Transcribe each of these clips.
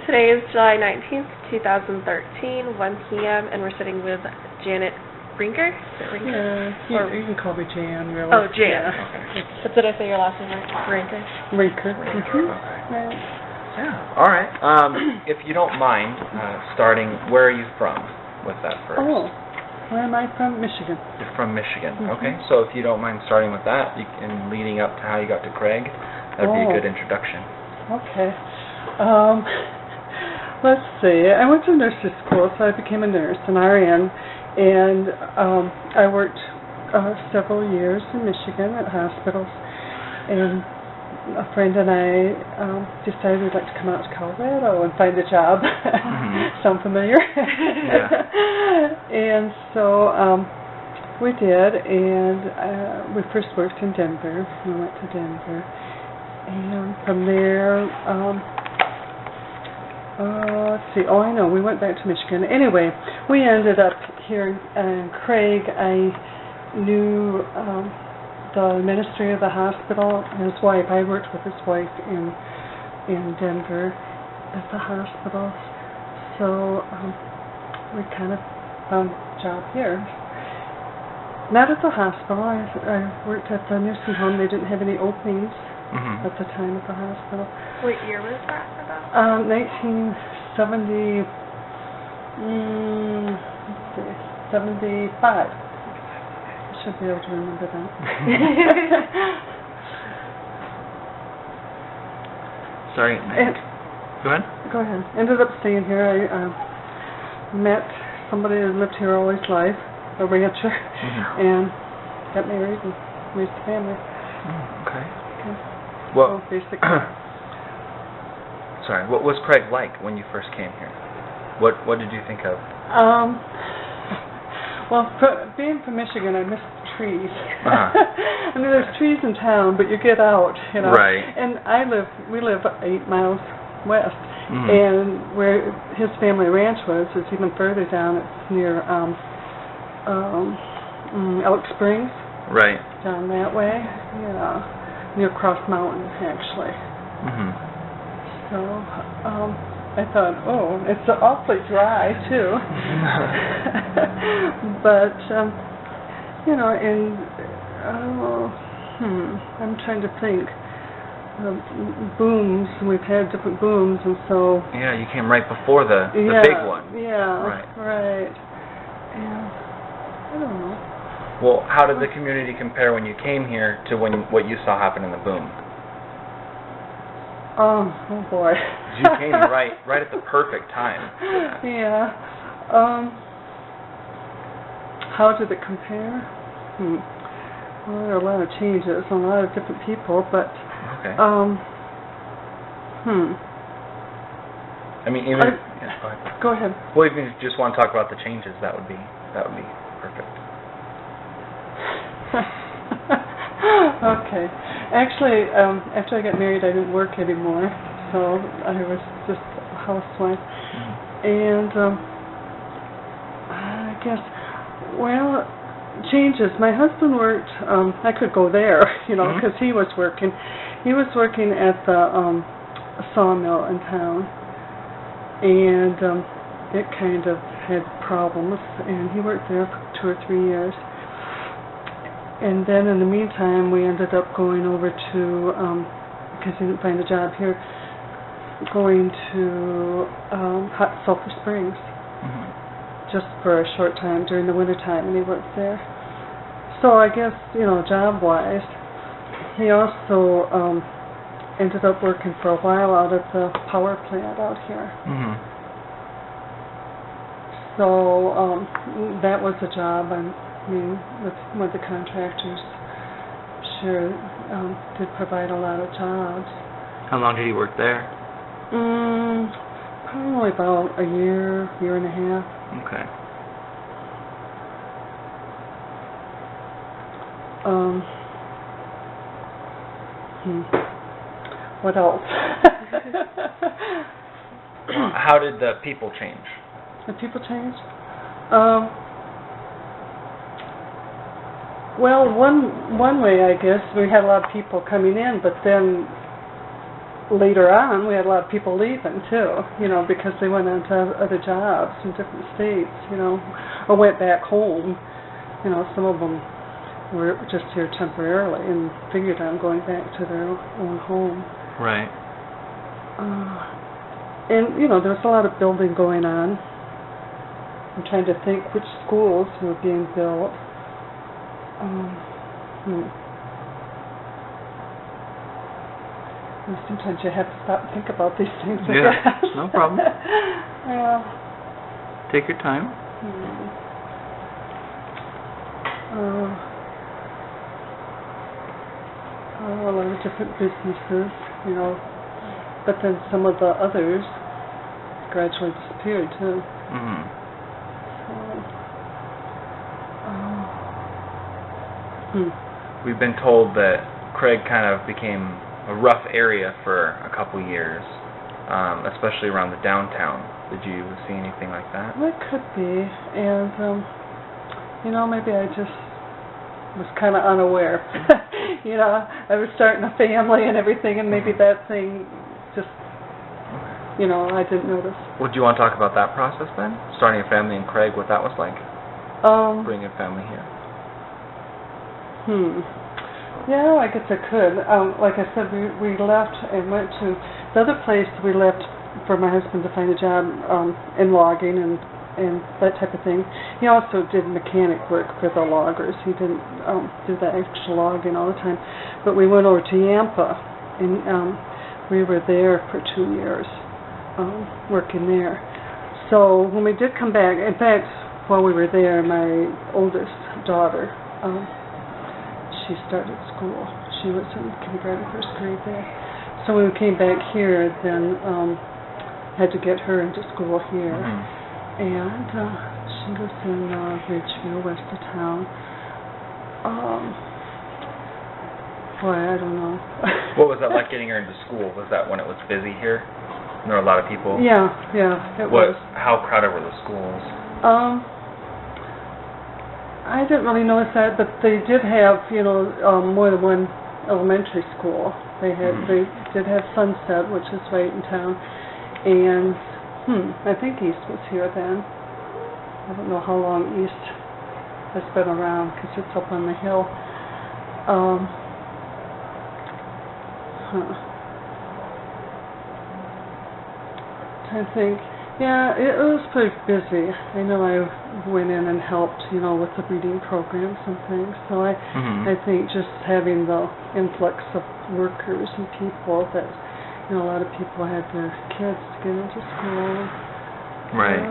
Today is July 19th, 2013, 1 p.m., and we're sitting with Janet Rinker. Is it Rinker? Yeah, you can call me Jan, really. Oh, Jan. Yeah. Okay. But did I say your last name right? Rinker? Rinker. Okay. Right. Yeah. All right. If you don't mind starting, where are you from with that first? Oh, where am I from? Michigan. You're from Michigan. Okay. So if you don't mind starting with that, and leading up to how you got to Craig, that would be a good introduction. Okay. Let's see. I went to nursery school, so I became a nurse, an RN, and I worked several years in Michigan at hospitals, and a friend and I decided we'd like to come out to Colorado and find a job. Sound familiar? Yeah. And so we did, and we first worked in Denver. We went to Denver, and from there, let's see. Oh, I know. We went back to Michigan. Anyway, we ended up here in Craig. I knew the administrator of the hospital, his wife. I worked with his wife in Denver at the hospital. So we kind of found a job here. Not at the hospital. I worked at the nursing home. They didn't have any openings at the time at the hospital. What year was that about? 1970. Let's see, 75. I should be able to remember that. Sorry. Go ahead. Go ahead. Ended up staying here. I met somebody who lived here all his life, a rancher, and got married and raised a family. Okay. Well, so basically. Sorry. What was Craig like when you first came here? What did you think of? Well, being from Michigan, I miss the trees. I mean, there's trees in town, but you get out, you know. Right. And we live 8 miles west, and where his family ranch was is even further down. It's near Elk Springs. Right. Down that way, yeah, near Cross Mountain, actually. So I thought, oh, it's awfully dry too. But you know, and I'm trying to think. Booms. We've had different booms, and so. Yeah, you came right before the big one. Yeah. Right. And I don't know. Well, how did the community compare when you came here to what you saw happen in the boom? Oh boy. You came right at the perfect time. Yeah. How did it compare? Well, there are a lot of changes, a lot of different people, but okay. I mean, even yeah, go ahead. Go ahead. Well, if you just want to talk about the changes, that would be perfect. Okay. Actually, after I got married, I didn't work anymore, so I was just a housewife. And I guess, well, changes. My husband worked. I could go there, you know, because he was working. He was working at the sawmill in town, and it kind of had problems. And he worked there for 2 or 3 years. And then in the meantime, we ended up going over to, because he didn't find a job here, going to Hot Sulphur Springs just for a short time during the winter time, and he worked there. So I guess, you know, job-wise, he also ended up working for a while out at the power plant out here. So that was a job. I mean, with the contractors, sure, did provide a lot of jobs. How long did he work there? Probably about a year and a half. Okay. What else? How did the people change? The people change? Well, one way, I guess, we had a lot of people coming in, but then later on, we had a lot of people leaving too, because they went on to other jobs in different states, or went back home. Some of them were just here temporarily and figured on going back to their own home. Right. And, there was a lot of building going on. I'm trying to think which schools were being built. And sometimes you have to stop and think about these things. Yeah, no problem. Yeah. Take your time. A lot of different businesses, but then some of the others gradually disappeared too. We've been told that Craig kind of became a rough area for a couple years, especially around the downtown. Did you see anything like that? Well, it could be, and maybe I just was kind of unaware. I was starting a family and everything, and maybe that thing just, I didn't notice. Would you want to talk about that process then? Starting a family in Craig, what that was like? Bringing a family here. Yeah, I guess I could. Like I said, we left and went to the other place. We left for my husband to find a job in logging and that type of thing. He also did mechanic work for the loggers. He didn't do the actual logging all the time. But we went over to Yampa, and we were there for 2 years, working there. So when we did come back, in fact, while we were there, my oldest daughter, she started school. She was in kindergarten, first grade there. So when we came back here, then had to get her into school here. And she lives in Ridgeville, west of town. Boy, I don't know. What was that like getting her into school? Was that when it was busy here? There were a lot of people? Yeah, it was. How crowded were the schools? I didn't really notice that, but they did have, more than one elementary school. They did have Sunset, which is right in town, and I think East was here then. I don't know how long East has been around because it's up on the hill. I think. Yeah, it was pretty busy. I know I went in and helped, with the reading programs and things. So I think just having the influx of workers and people that, a lot of people had their kids to get into school. Right.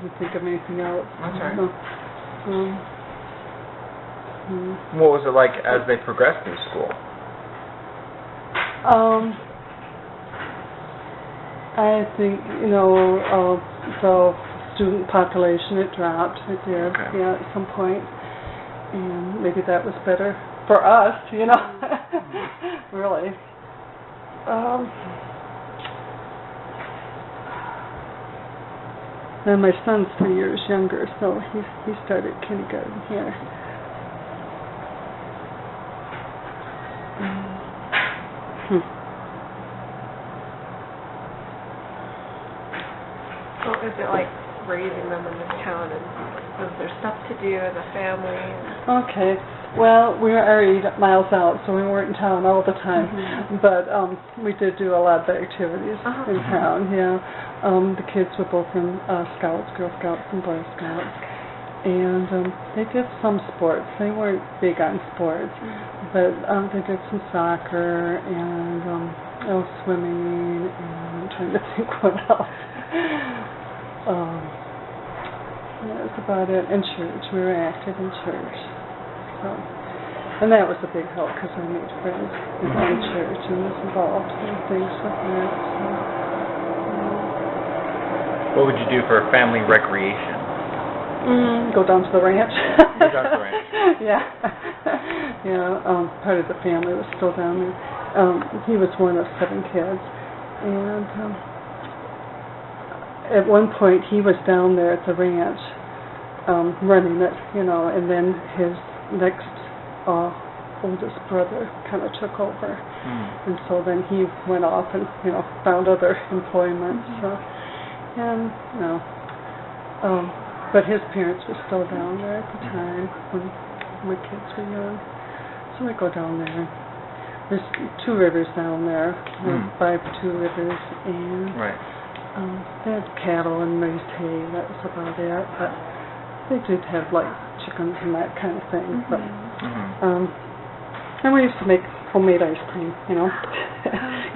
Didn't think of anything else. That's all right. What was it like as they progressed through school? I think, the student population, it dropped. It did, at some point. And maybe that was better for us, really. And my son's 3 years younger, so he started kindergarten here. What was it like raising them in this town, and was there stuff to do as a family? Okay. Well, we were already miles out, so we weren't in town all the time. But we did do a lot of the activities in town, the kids were both in Scouts, Girl Scouts and Boy Scouts. And they did some sports. They weren't big on sports, but they did some soccer and swimming, and I'm trying to think what else. That was about it. In church. We were active in church. So, and that was a big help because I made friends in church and was involved in things with that. So, what would you do for family recreation? Go down to the ranch. Go down to the ranch. Part of the family was still down there. He was one of 7 kids, and at one point he was down there at the ranch, running it, and then his next oldest brother kind of took over. And so then he went off and, found other employment. So, and, but his parents were still down there at the time when my kids were young. So we go down there. There's 2 rivers down there. There's 2 rivers, and they had cattle and raised hay. That was about it. But they did have like chickens and that kind of thing. But and we used to make homemade ice cream.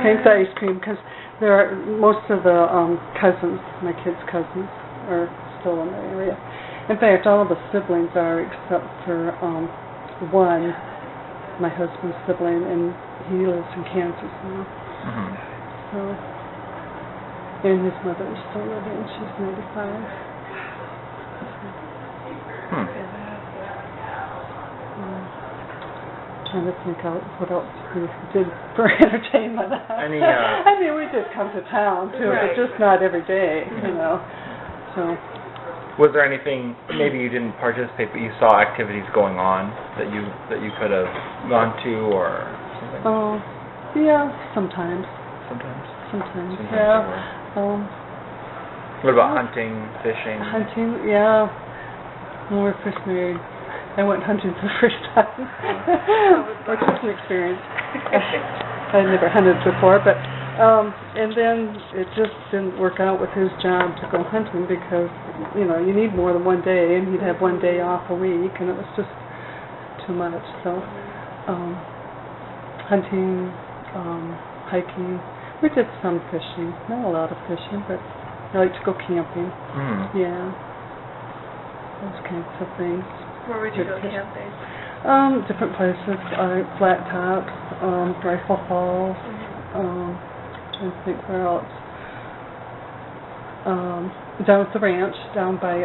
Cranked ice cream, because there are most of the cousins, my kids' cousins, are still in the area. In fact, all the siblings are except for one, my husband's sibling, and he lives in Kansas now. So, and his mother is still living. She's 95. Trying to think out what else we did for entertainment. Any, I mean, we did come to town too, but just not every day, So. Was there anything, maybe you didn't participate, but you saw activities going on that you could have gone to or something? Oh, yeah, sometimes. Sometimes, yeah. What about hunting, fishing? Hunting, yeah. When we were first married, I went hunting for the first time. Which was an experience. I had never hunted before, but and then it just didn't work out with his job to go hunting, because you need more than one day, and he'd have one day off a week, and it was just too much. So hunting, hiking. We did some fishing, not a lot of fishing, but I like to go camping. Yeah, those kinds of things. Where would you go camping? Different places, flat tops, Rifle Falls. Trying to think where else. Down at the ranch, down by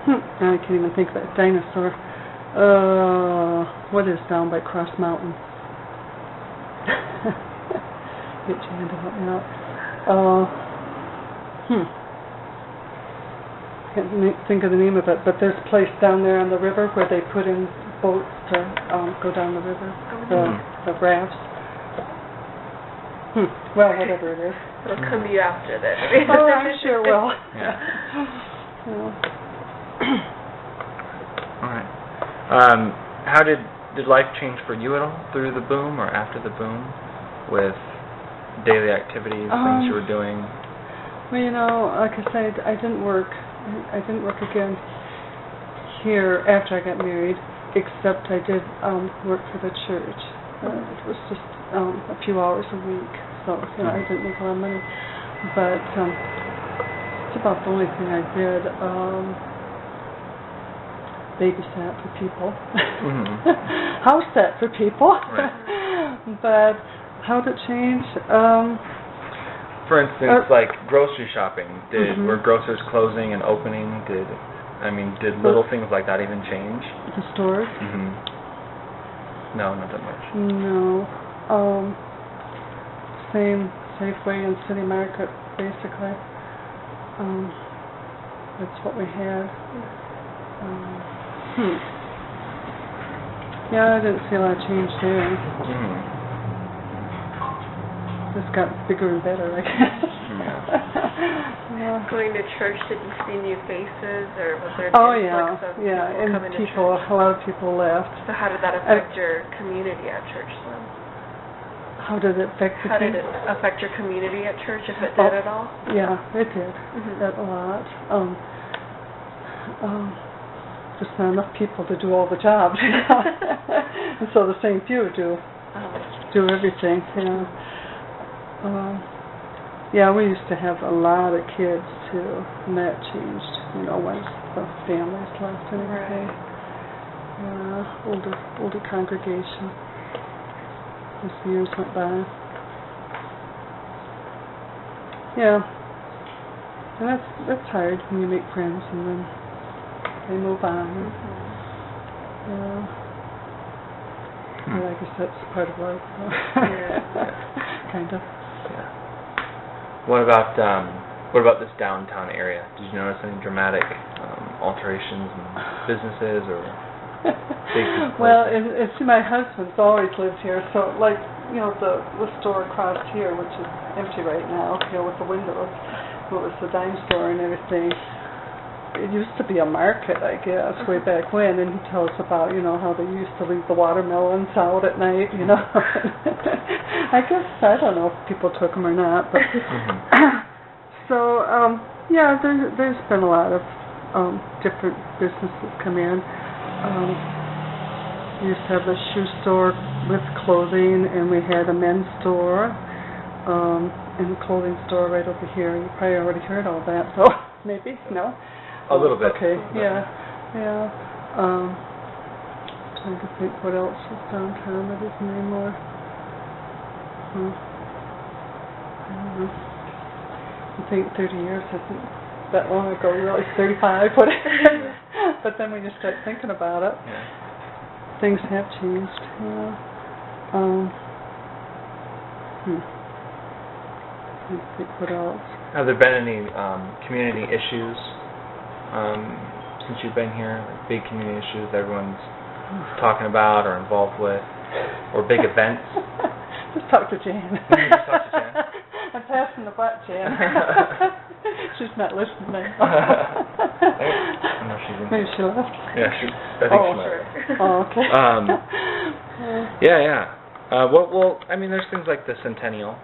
I can't even think of that dinosaur. What is down by Cross Mountain? Get Jan to help me out. Can't think of the name of it, but there's a place down there on the river where they put in boats to go down the river, the rafts. Well, whatever it is. It'll come to you after this. Oh, I'm sure it will. All right. How did life change for you at all through the boom or after the boom, with daily activities, things you were doing? Well, like I said, I didn't work again here after I got married, except I did work for the church. It was just a few hours a week, so I didn't make a lot of money. But it's about the only thing I did. Babysat for people, house sat for people. But how did it change? For instance, like grocery shopping, were grocers closing and opening? Did little things like that even change? The stores? No, not that much. No. Same Safeway and City Market, basically. That's what we had. Yeah, I didn't see a lot of change there. Just got bigger and better, I guess. Going to church, did you see new faces, or was there influx of and people a lot of people left. So how did that affect your community at church then? How did it affect How did it affect your community at church, if it did at all? Yeah, it did. That a lot. Just not enough people to do all the jobs, and so the same few do everything. We used to have a lot of kids too, and that changed. Once the families left and everything. Older congregation as the years went by. And that's hard when you make friends and then they move on. I guess that's part of life. Kind of. What about this downtown area? Did you notice any dramatic alterations in businesses or big Well, it's my husband's always lived here, so like, you know, the store across here, which is empty right now, you know, with the windows, it was the dime store and everything. It used to be a market, I guess, way back when, and he tells about, you know, how they used to leave the watermelons out at night, you know. I guess, I don't know if people took them or not, but so, yeah, there's been a lot of different businesses come in. We used to have a shoe store with clothing, and we had a men's store, and a clothing store right over here. You probably already heard all that, so maybe, no? A little bit. Okay, yeah. Trying to think what else is downtown that isn't anymore. I don't know. I think 30 years isn't that long ago. You realize 35, whatever. But then when you start thinking about it, things have changed. Yeah. I think what else? Have there been any community issues since you've been here? Like big community issues that everyone's talking about or involved with, or big events? Just talk to Jan. Just talk to Jan. I'm passing the butt, Jan. She's not listening. I know she's in. Maybe she left. Yeah, I think she might. Oh, okay. Yeah. Well, I mean, there's things like the Centennial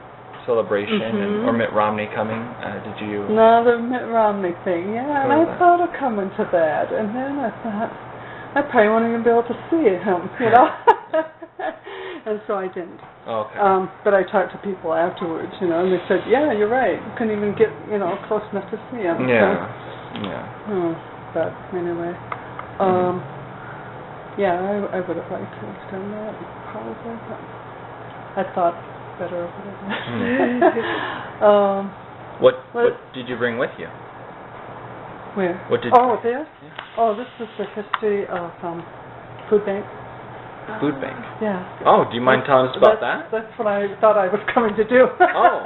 celebration or Mitt Romney coming. Did you? No, the Mitt Romney thing. Yeah, and I thought of coming to that, and then I thought I probably won't even be able to see him, you know. And so I didn't. Oh, okay. But I talked to people afterwards, you know, and they said, "Yeah, you're right. You couldn't even get, you know, close enough to see him." Yeah. So, Yeah. But anyway, yeah, I would have liked to have done that probably, but I thought better of it. What did you bring with you? Where? What did? Oh, this? Yeah. Oh, this is the history of food bank. Food bank. Yeah. Oh, do you mind telling us about that? That's what I thought I was coming to do. Oh.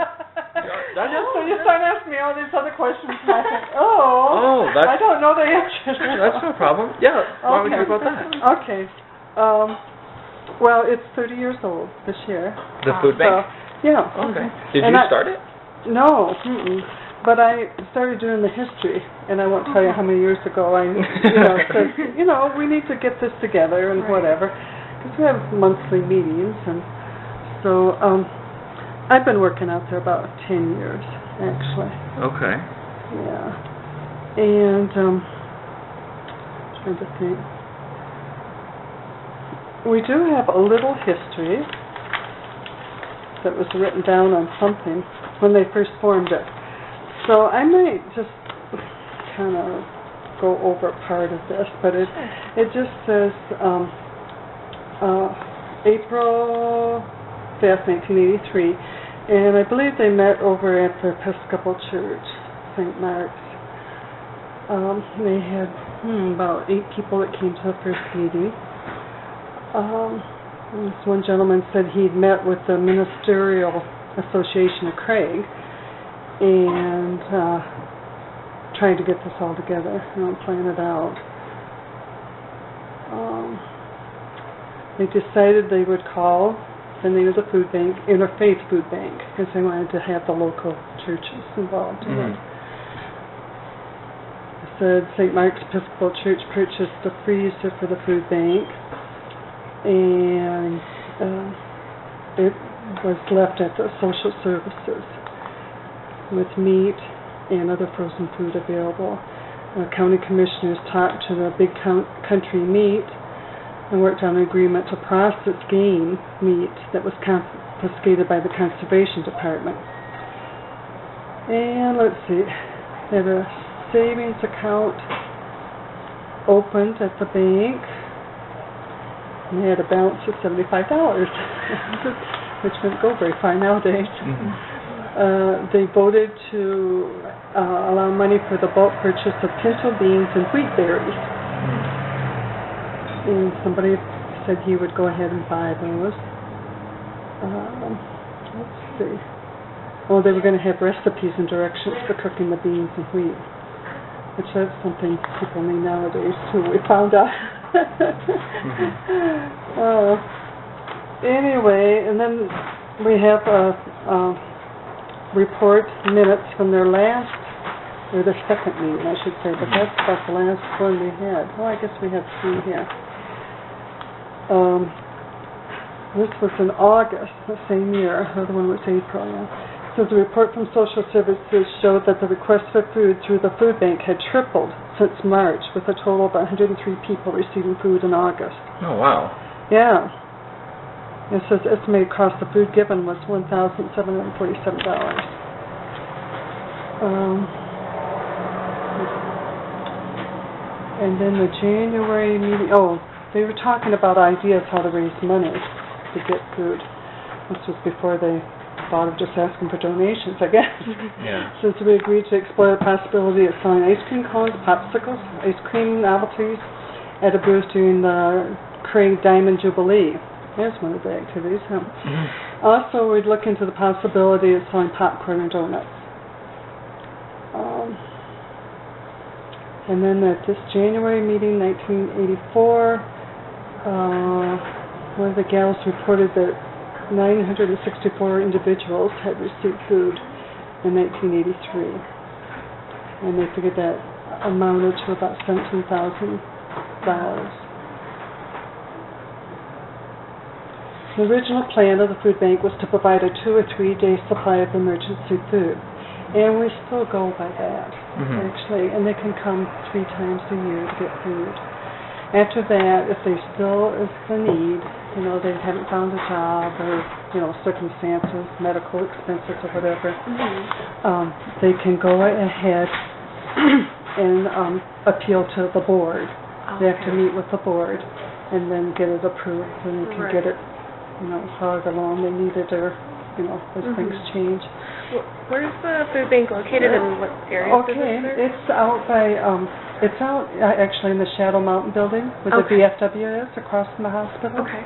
So you start asking me all these other questions, and I think, I don't know the answers. That's no problem. Yeah. Why would you hear about that? Okay. Well, it's 30 years old this year. The food bank? Yeah. Okay. Did you start it? No. But I started doing the history, and I won't tell you how many years ago I, said, we need to get this together and whatever, because we have monthly meetings, and so I've been working out there about 10 years, actually. Okay. Yeah. And trying to think. We do have a little history that was written down on something when they first formed it. So I might just kind of go over part of this, but it just says April 5th, 1983, and I believe they met over at the Episcopal Church, St. Mark's. They had about 8 people that came to the first meeting. This one gentleman said he'd met with the Ministerial Association of Craig, and trying to get this all together, plan it out. They decided they would call the name of the food bank Interfaith Food Bank, because they wanted to have the local churches involved in it. They said St. Mark's Episcopal Church purchased a freezer for the food bank, and it was left at the social services, with meat and other frozen food available. County commissioners talked to the Big Country Meat and worked on an agreement to process game meat that was confiscated by the Conservation Department. And let's see, they had a savings account opened at the bank, and they had a balance of $75, which wouldn't go very far nowadays. They voted to allow money for the bulk purchase of pinto beans and wheat berries. And somebody said he would go ahead and buy those. Let's see. Well, they were going to have recipes and directions for cooking the beans and wheat, which is something people need nowadays too. We found out. Anyway, and then we have a report minutes from their last, or the second meeting, I should say, but that's about the last one we had. Oh, I guess we have 3 here. This was in August, the same year. The other one was April, yeah. So the report from Social Services showed that the request for food through the food bank had tripled since March, with a total of 103 people receiving food in August. Oh, wow. Yeah. It says estimated cost of food given was $1,747. And then the January meeting, they were talking about ideas how to raise money to get food. This was before they thought of just asking for donations, I guess. Yeah. Since we agreed to explore the possibility of selling ice cream cones, popsicles, ice cream novelties at a booth during the Craig Diamond Jubilee. There's one of the activities. Huh? Also, we'd look into the possibility of selling popcorn and donuts. And then at this January meeting, 1984, one of the gals reported that 964 individuals had received food in 1983. And they figured that amounted to about $17,000. The original plan of the food bank was to provide a 2 or 3 day supply of emergency food. And we still go by that, actually. And they can come 3 times a year to get food. After that, if they still is the need, they haven't found a job or, circumstances, medical expenses or whatever, they can go ahead and appeal to the board. They have to meet with the board and then get it approved, and they can get it, however long they need it, or, as things change. Where's the food bank located, and what area? Okay, it's out by, actually in the Shadow Mountain building where the VFW is, across from the hospital. Okay.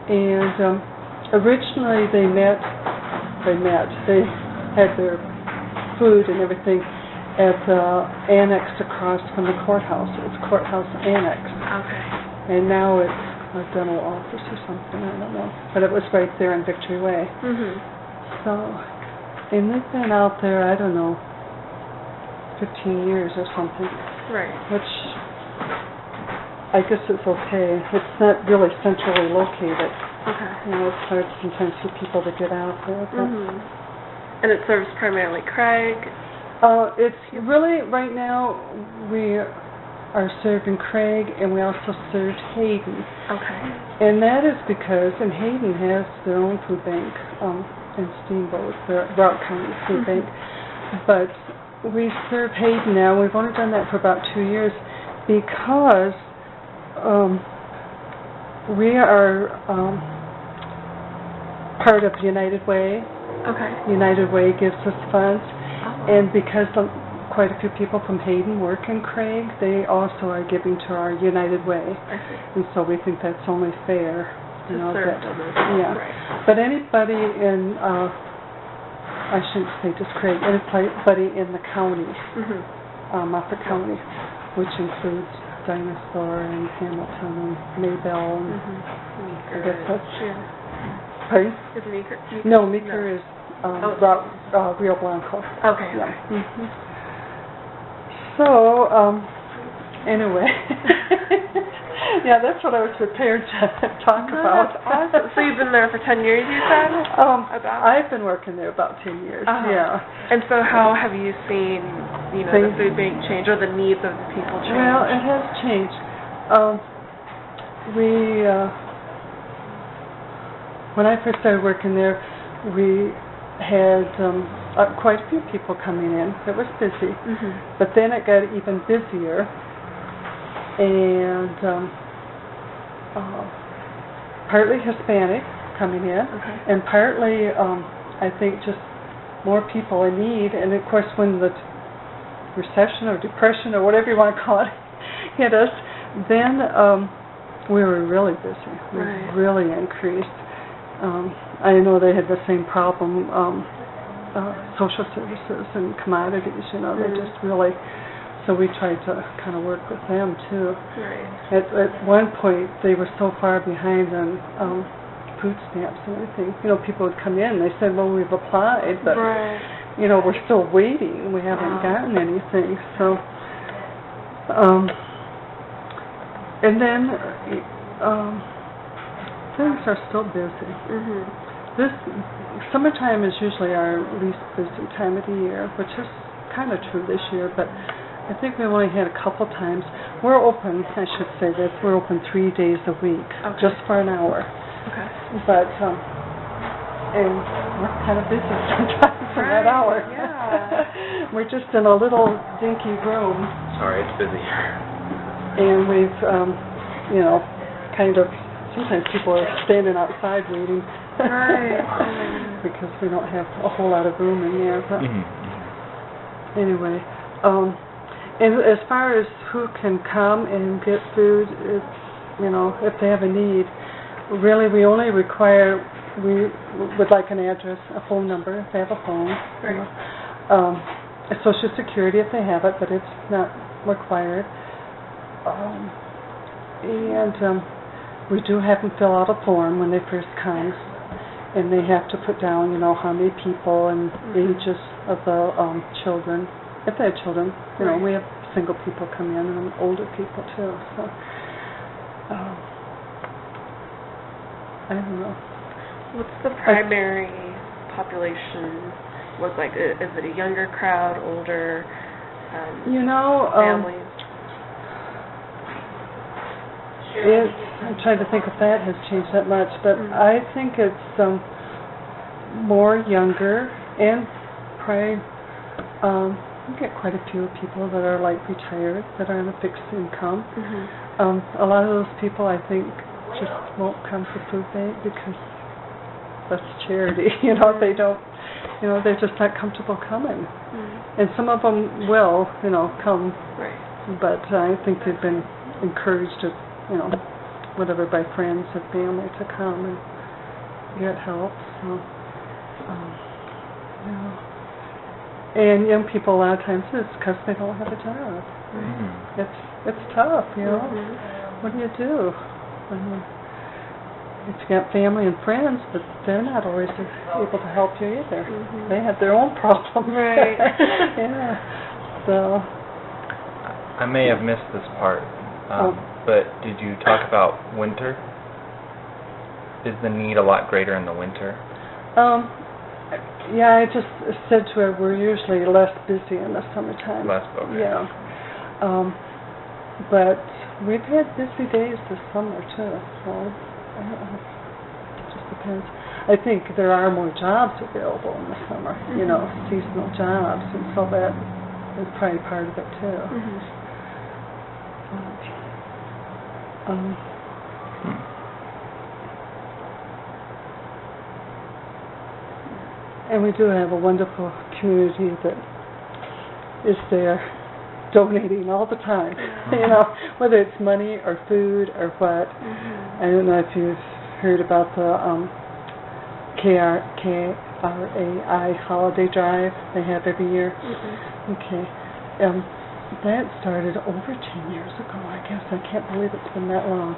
And originally they had their food and everything at the annex across from the courthouse. It's Courthouse Annex. Okay. And now it's a dental office or something, I don't know. But it was right there in Victory Way. So, and they've been out there, I don't know, 15 years or something. Right. Which, I guess it's okay. It's not really centrally located. Okay. It's hard sometimes for people to get out there. And it serves primarily Craig? It's really, right now, we are serving Craig, and we also served Hayden. Okay. And that is because, and Hayden has their own food bank in Steamboat, the Rock County Food Bank. But we serve Hayden now. We've only done that for about 2 years because we are part of United Way. Okay. United Way gives us funds. And because quite a few people from Hayden work in Craig, they also are giving to our United Way. I see. And so we think that's only fair. To serve them. Yeah. Right. But anybody in, I shouldn't say just Craig, anybody in the county, Moffat County, which includes Dinosaur and Hamilton and Maybell and I guess that's... Pardon? Is Meeker? No, Meeker is Rio Blanco. Okay. Yeah. So, anyway, yeah, that's what I was prepared to talk about. That's awesome. So you've been there for 10 years, you said? I've been working there about 10 years, yeah. And so how have you seen, the food bank change, or the needs of the people change? Well, it has changed. When I first started working there, we had quite a few people coming in. It was busy. But then it got even busier, and partly Hispanic coming in, and partly, I think, just more people in need. And of course, when the recession or depression or whatever you want to call it hit us, then we were really busy. We really increased. I know they had the same problem, social services and commodities, you know, they just really, so we tried to kind of work with them too. Right. At one point, they were so far behind on food stamps and everything. You know, people would come in, they said, well, we've applied, but, Right. you know, we're still waiting. We haven't gotten anything. So, and then things are still busy. Mhm. This summertime is usually our least busy time of the year, which is kind of true this year, but I think we only had a couple times. We're open, I should say this, we're open 3 days a week, Okay. just for an hour. Okay. But, and we're kind of busy sometimes for that hour. Yeah. We're just in a little dinky room, Sorry, it's busy. and we've, you know, kind of, sometimes people are standing outside waiting. Right. Because we don't have a whole lot of room in there. But anyway, and as far as who can come and get food, it's, you know, if they have a need, really we only require, we would like an address, a phone number if they have a phone, you know, a social security if they have it, but it's not required. And we do have them fill out a form when they first come, and they have to put down, you know, how many people and ages of the children, if they have children. You know, we have single people come in and older people too. So, I don't know. What's the primary population look like? Is it a younger crowd, older, you know, families? I'm trying to think if that has changed that much, but I think it's more younger, and probably we get quite a few people that are like retired, that are on a fixed income. A lot of those people, I think, just won't come to food bank because that's charity. You know, they don't, you know, they're just not comfortable coming. And some of them will, you know, come. Right. But I think they've been encouraged to, you know, whatever, by friends or family to come and get help. So, you know. And young people, a lot of times, it's because they don't have a job. It's tough, you know. What do you do? If you got family and friends, but they're not always able to help you either. They have their own problems. Right. Yeah. So. I may have missed this part, but did you talk about winter? Is the need a lot greater in the winter? Yeah, I just said to her we're usually less busy in the summertime. Less, okay. Yeah. But we've had busy days this summer too, so I don't know. It just depends. I think there are more jobs available in the summer, you know, seasonal jobs, and so that is probably part of it too. And we do have a wonderful community that is there donating all the time, you know, whether it's money or food or what. I don't know if you've heard about the KRAI holiday drive they have every year. Okay. That started over 10 years ago, I guess. I can't believe it's been that long.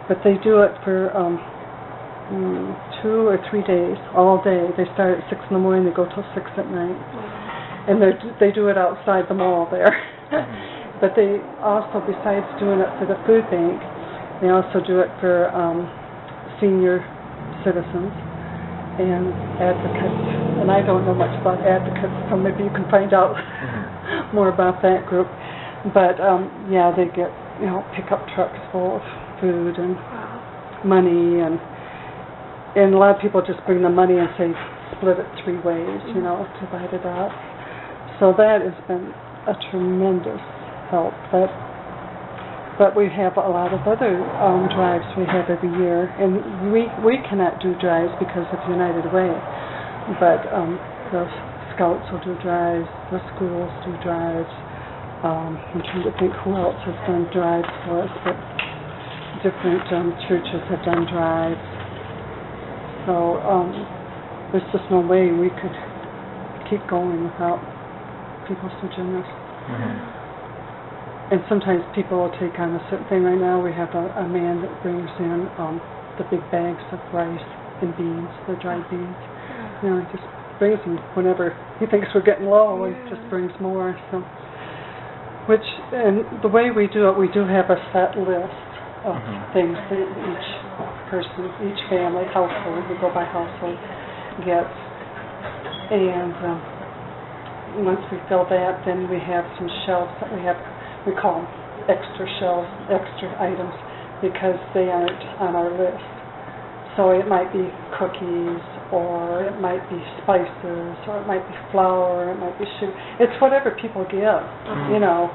But they do it for 2 or 3 days, all day. They start at 6 in the morning, they go till 6 at night. And they do it outside the mall there. But they also, besides doing it for the food bank, they also do it for senior citizens and advocates. And I don't know much about advocates, so maybe you can find out more about that group. But yeah, they get, you know, pickup trucks full of food and money, and a lot of people just bring the money and say split it 3 ways, you know, divide it up. So that has been a tremendous help. But we have a lot of other drives we have every year, and we cannot do drives because of United Way. But the Scouts will do drives, the schools do drives. I'm trying to think who else has done drives for us, but different churches have done drives. So there's just no way we could keep going without people so generous. And sometimes people will take on a certain thing. Right now we have a man that brings in the big bags of rice and beans, the dried beans. You know, he just brings them whenever he thinks we're getting low, and just brings more. So, and the way we do it, we do have a set list of things that each person, each family, household, we go by household, gets. And once we fill that, then we have some shelves that we call them extra shelves, extra items, because they aren't on our list. So it might be cookies, or it might be spices, or it might be flour, it might be sugar. It's whatever people give. You know,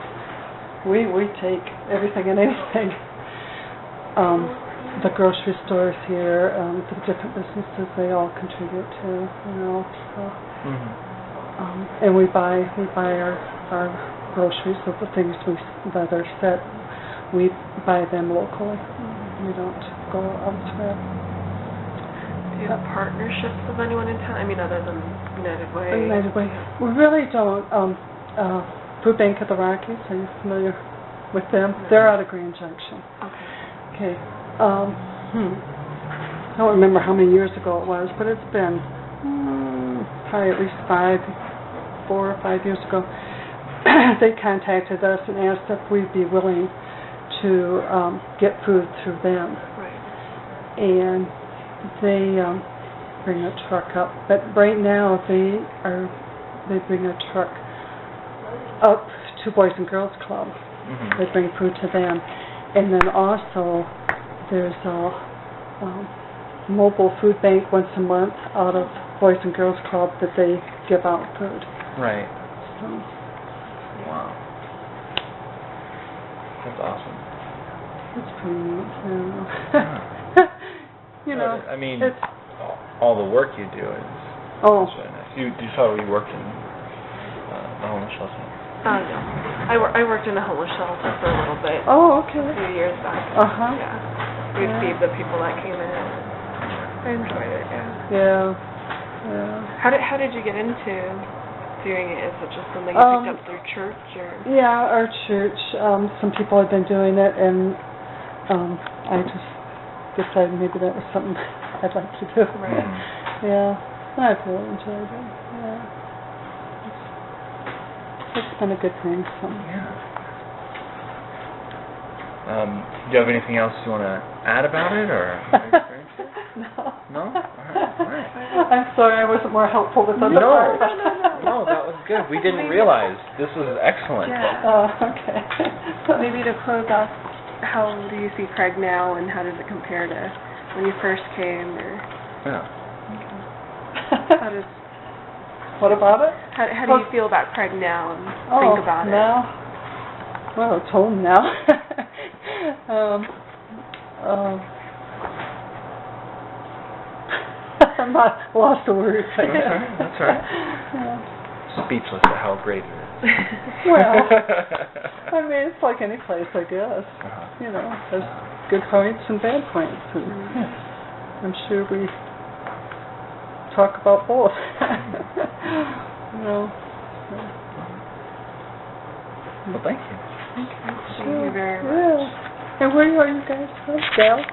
we take everything and anything. The grocery stores here, the different businesses, they all contribute to, you know. So, and we buy our groceries, so the things that are set, we buy them locally. We don't go elsewhere. Do you have partnerships with anyone in town? I mean, other than United Way? United Way. We really don't. Food Bank of the Rockies, are you familiar with them? They're out of Grand Junction. Okay. I don't remember how many years ago it was, but it's been probably at least 4 or 5 years ago. They contacted us and asked if we'd be willing to get food through them. Right. And they bring a truck up, but right now they bring a truck up to Boys and Girls Club. They bring food to them, and then also there's a mobile food bank once a month out of Boys and Girls Club that they give out food. Right. So. Wow. That's awesome. It's pretty neat. You know, I mean, it's all the work you do is really nice. You thought you worked in the homeless shelter? No. I worked in a homeless shelter for a little bit. Oh, okay. A few years back. Yeah. We'd feed the people that came in. I enjoyed it, Yeah. How did you get into doing it? Is it just something you picked up through church, or? Yeah, our church. Some people had been doing it, and I just decided maybe that was something I'd like to do. Right. Yeah, I've really enjoyed it. Yeah. It's been a good thing. So. Yeah. Do you have anything else you want to add about it, or? No. No? All right. I'm sorry I wasn't more helpful with other No, parts. no, that was good. We didn't realize. This was excellent. Yeah. Okay. Maybe to close off, how do you see Craig now, and how does it compare to when you first came? Or how does? What about it? How do you feel about Craig now, and think about it? Now? Well, it's home now. I'm not lost for words. That's right. Yeah. Speechless at how great it is. Well, I mean, it's like any place, I guess. You know, there's good points and bad points. And I'm sure we talk about both. You know. Well, thank you. Thank you very much. Yeah. And where are you guys from? Dale?